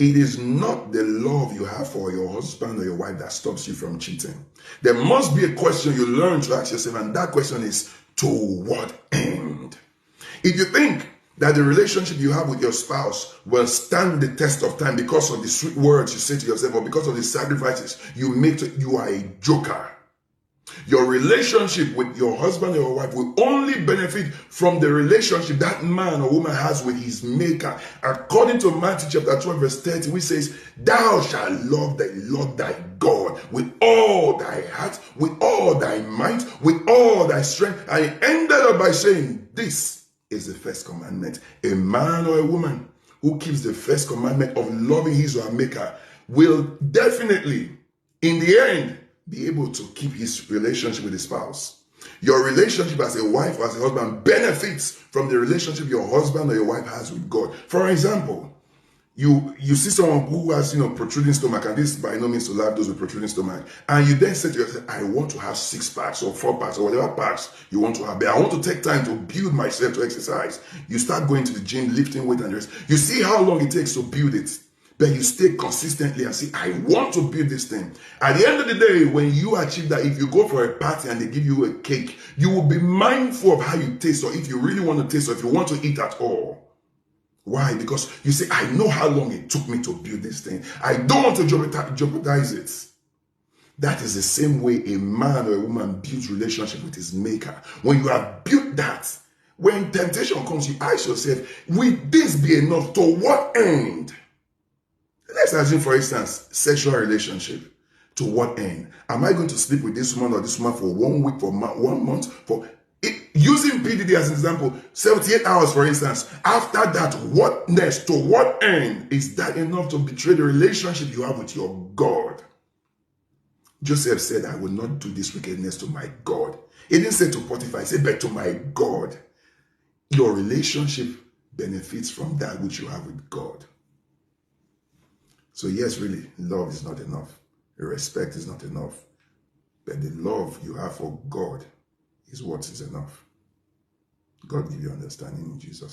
It is not the love you have for your husband or your wife that stops you from cheating. There must be a question you learn to ask yourself, and that question is, to what end? If you think that the relationship you have with your spouse will stand the test of time because of the sweet words you say to yourself or because of the sacrifices you make, you are a joker. Your relationship with your husband or your wife will only benefit from the relationship that man or woman has with his maker. According to Matthew chapter 12 verse 30, which says, thou shalt love the Lord thy God with all thy heart, with all thy might, with all thy strength. And he ended up by saying, this is the first commandment. A man or a woman who keeps the first commandment of loving his or her maker will definitely, in the end, be able to keep his relationship with his spouse. Your relationship as a wife or as a husband benefits from the relationship your husband or your wife has with God. For example, you see someone who has protruding stomach, and this by no means to laugh those with protruding stomach, and you then say to yourself, I want to have 6 packs or 4 packs or whatever packs you want to have, but I want to take time to build myself to exercise. You start going to the gym, lifting weight and the rest. You see how long it takes to build it. But you stay consistently and say, I want to build this thing. At the end of the day, when you achieve that, if you go for a party and they give you a cake, you will be mindful of how you taste, or if you really want to taste, or if you want to eat at all. Why? Because you say, I know how long it took me to build this thing. I don't want to jeopardize it. That is the same way a man or a woman builds relationship with his maker. When you have built that, when temptation comes, you ask yourself, will this be enough? To what end? Let's assume, for instance, sexual relationship. To what end? Am I going to sleep with this woman or this woman for 1 week, for 1 month? Using PDD as an example, 78 hours, for instance. After that, what next? To what end? Is that enough to betray the relationship you have with your God? Joseph said, I will not do this wickedness to my God. He didn't say to Potiphar, he said, but to my God. Your relationship benefits from that which you have with God. So yes, really, love is not enough. Respect is not enough. But the love you have for God is what is enough. God give you understanding in Jesus.